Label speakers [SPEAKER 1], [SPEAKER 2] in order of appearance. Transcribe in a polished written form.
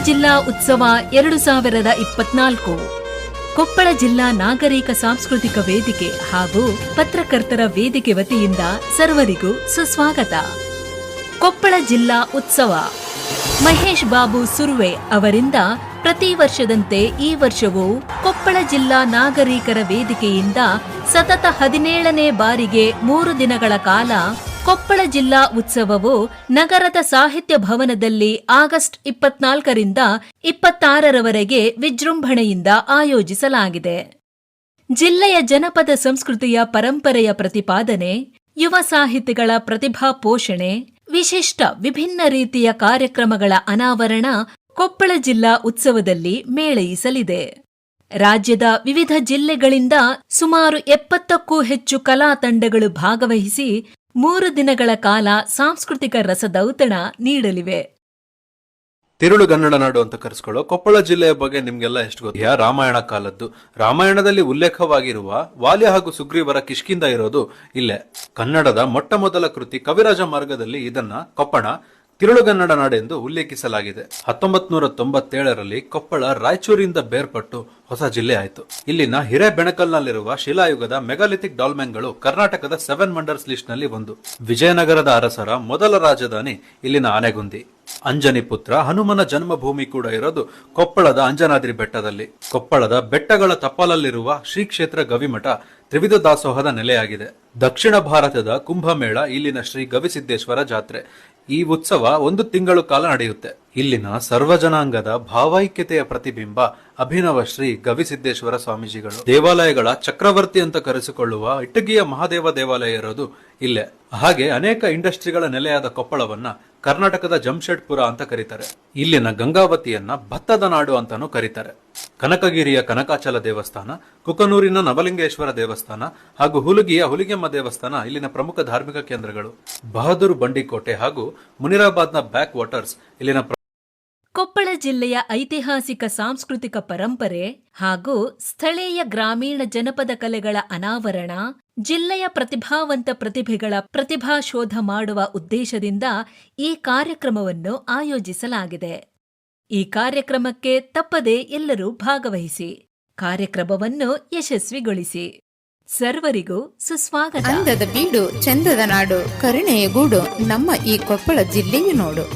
[SPEAKER 1] ಜಿಲ್ಲಾ ಉತ್ಸವ 2024 ಕೊಪ್ಪಳ ಜಿಲ್ಲಾ ನಾಗರಿಕ ಸಾಂಸ್ಕೃತಿಕ ವೇದಿಕೆ ಹಾಗೂ ಪತ್ರಕರ್ತರ ವೇದಿಕೆ ವತಿಯಿಂದ ಸರ್ವರಿಗೂ ಸುಸ್ವಾಗತ. ಕೊಪ್ಪಳ ಜಿಲ್ಲಾ ಉತ್ಸವ ಮಹೇಶ್ ಬಾಬು ಸುರ್ವೆ ಅವರಿಂದ ಪ್ರತಿ ವರ್ಷದಂತೆ ಈ ವರ್ಷವೂ ಕೊಪ್ಪಳ ಜಿಲ್ಲಾ ನಾಗರಿಕರ ವೇದಿಕೆಯಿಂದ ಸತತ 17ನೇ ಬಾರಿಗೆ 3 ದಿನಗಳ ಕಾಲ ಕೊಪ್ಪಳ ಜಿಲ್ಲಾ ಉತ್ಸವವು ನಗರದ ಸಾಹಿತ್ಯ ಭವನದಲ್ಲಿ ಆಗಸ್ಟ್ 24ರಿಂದ 26ರವರೆಗೆ ವಿಜೃಂಭಣೆಯಿಂದ ಆಯೋಜಿಸಲಾಗಿದೆ. ಜಿಲ್ಲೆಯ ಜನಪದ ಸಂಸ್ಕೃತಿಯ ಪರಂಪರೆಯ ಪ್ರತಿಪಾದನೆ, ಯುವ ಸಾಹಿತಿಗಳ ಪ್ರತಿಭಾ ಪೋಷಣೆ, ವಿಶಿಷ್ಟ ವಿಭಿನ್ನ ರೀತಿಯ ಕಾರ್ಯಕ್ರಮಗಳ ಅನಾವರಣ ಕೊಪ್ಪಳ ಜಿಲ್ಲಾ ಉತ್ಸವದಲ್ಲಿ ಮೇಳೈಸಲಿದೆ. ರಾಜ್ಯದ ವಿವಿಧ ಜಿಲ್ಲೆಗಳಿಂದ ಸುಮಾರು 70ಕ್ಕೂ ಹೆಚ್ಚು ಕಲಾ ತಂಡಗಳು ಭಾಗವಹಿಸಿ 3 ದಿನಗಳ ಕಾಲ ಸಾಂಸ್ಕೃತಿಕ ರಸದೌತಣ ನೀಡಲಿವೆ.
[SPEAKER 2] ತಿರುಳುಗನ್ನಡ ನಾಡು ಅಂತ ಕರೆಸ್ಕೊಳ್ಳೋ ಕೊಪ್ಪಳ ಜಿಲ್ಲೆಯ ಬಗ್ಗೆ ನಿಮ್ಗೆಲ್ಲ ಎಷ್ಟು ಗೊತ್ತಿದೆಯಾ? ರಾಮಾಯಣ ಕಾಲದ್ದು. ರಾಮಾಯಣದಲ್ಲಿ ಉಲ್ಲೇಖವಾಗಿರುವ ವಾಲ್ಯ ಹಾಗೂ ಸುಗ್ರೀವರ ಕಿಷ್ಕಿಂದ ಇರೋದು ಇಲ್ಲೇ. ಕನ್ನಡದ ಮೊಟ್ಟ ಮೊದಲ ಕೃತಿ ಕವಿರಾಜ ಮಾರ್ಗದಲ್ಲಿ ಇದನ್ನ ಕೊಪ್ಪಳ ತಿರುಳುಗನ್ನಡ ನಾಡೆಂದು ಉಲ್ಲೇಖಿಸಲಾಗಿದೆ. 1997ರಲ್ಲಿ ಕೊಪ್ಪಳ ರಾಯಚೂರಿಂದ ಬೇರ್ಪಟ್ಟು ಹೊಸ ಜಿಲ್ಲೆ ಆಯಿತು. ಇಲ್ಲಿನ ಹಿರೇಬೆಣಕಲ್ನಲ್ಲಿರುವ ಶಿಲಾಯುಗದ ಮೆಗಾಲಿಥಿಕ್ ಡಾಲ್ಮೆನ್ಗಳು ಕರ್ನಾಟಕದ 7 ವಂಡರ್ಸ್ ಲಿಸ್ಟ್ ನಲ್ಲಿ ಒಂದು. ವಿಜಯನಗರದ ಅರಸರ ಮೊದಲ ರಾಜಧಾನಿ ಇಲ್ಲಿನ ಆನೆಗುಂದಿ. ಅಂಜನಿ ಪುತ್ರ ಹನುಮನ ಜನ್ಮಭೂಮಿ ಕೂಡ ಇರೋದು ಕೊಪ್ಪಳದ ಅಂಜನಾದ್ರಿ ಬೆಟ್ಟದಲ್ಲಿ. ಕೊಪ್ಪಳದ ಬೆಟ್ಟಗಳ ತಪ್ಪಲಲ್ಲಿರುವ ಶ್ರೀ ಕ್ಷೇತ್ರ ಗವಿಮಠ ತ್ರಿವಿಧ ದಾಸೋಹದ ನೆಲೆಯಾಗಿದೆ. ದಕ್ಷಿಣ ಭಾರತದ ಕುಂಭಮೇಳ ಇಲ್ಲಿನ ಶ್ರೀ ಗವಿಸಿದ್ದೇಶ್ವರ ಜಾತ್ರೆ. ಈ ಉತ್ಸವ 1 ತಿಂಗಳು ಕಾಲ ನಡೆಯುತ್ತೆ. ಇಲ್ಲಿನ ಸರ್ವಜನಾಂಗದ ಭಾವೈಕ್ಯತೆಯ ಪ್ರತಿಬಿಂಬ ಅಭಿನವ ಶ್ರೀ ಗವಿಸಿದ್ದೇಶ್ವರ ಸ್ವಾಮೀಜಿಗಳು. ದೇವಾಲಯಗಳ ಚಕ್ರವರ್ತಿ ಅಂತ ಕರೆಸಿಕೊಳ್ಳುವ ಇಟ್ಟಗಿಯ ಮಹಾದೇವ ದೇವಾಲಯ ಇರೋದು ಇಲ್ಲೇ. ಹಾಗೆ ಅನೇಕ ಇಂಡಸ್ಟ್ರಿಗಳ ನೆಲೆಯಾದ ಕೊಪ್ಪಳವನ್ನ ಕರ್ನಾಟಕದ ಜಮ್ಶೆಡ್ಪುರ ಅಂತ ಕರೀತಾರೆ. ಇಲ್ಲಿನ ಗಂಗಾವತಿಯನ್ನ ಭತ್ತದ ನಾಡು ಅಂತಾನೂ ಕರೀತಾರೆ. ಕನಕಗಿರಿಯ ಕನಕಾಚಲ ದೇವಸ್ಥಾನ, ಕುಕನೂರಿನ ನವಲಿಂಗೇಶ್ವರ ದೇವಸ್ಥಾನ ಹಾಗೂ ಹುಲಗಿಯ ಹುಲಿಗೆಮ್ಮ ದೇವಸ್ಥಾನ ಇಲ್ಲಿನ ಪ್ರಮುಖ ಧಾರ್ಮಿಕ ಕೇಂದ್ರಗಳು. ಬಹದ್ದೂರು ಬಂಡಿಕೋಟೆ ಹಾಗೂ ಮುನಿರಾಬಾದ್ನ ಬ್ಯಾಕ್ ವಾಟರ್ಸ್ ಇಲ್ಲಿನ
[SPEAKER 1] ಕೊಪ್ಪಳ ಜಿಲ್ಲೆಯ ಐತಿಹಾಸಿಕ ಸಾಂಸ್ಕೃತಿಕ ಪರಂಪರೆ ಹಾಗೂ ಸ್ಥಳೀಯ ಗ್ರಾಮೀಣ ಜನಪದ ಕಲೆಗಳ ಅನಾವರಣ, ಜಿಲ್ಲೆಯ ಪ್ರತಿಭಾವಂತ ಪ್ರತಿಭೆಗಳ ಪ್ರತಿಭಾಶೋಧ ಮಾಡುವ ಉದ್ದೇಶದಿಂದ ಈ ಕಾರ್ಯಕ್ರಮವನ್ನು ಆಯೋಜಿಸಲಾಗಿದೆ. ಈ ಕಾರ್ಯಕ್ರಮಕ್ಕೆ ತಪ್ಪದೆ ಎಲ್ಲರೂ ಭಾಗವಹಿಸಿ ಕಾರ್ಯಕ್ರಮವನ್ನು ಯಶಸ್ವಿಗೊಳಿಸಿ. ಸರ್ವರಿಗೂ ಸುಸ್ವಾಗತ.
[SPEAKER 3] ಅಂದದ ಬೀಡು ಚಂದದ ನಾಡು, ಕರುಣೆಯ ಗೂಡು ನಮ್ಮ ಈ ಕೊಪ್ಪಳ ಜಿಲ್ಲೆಯು ನೋಡು.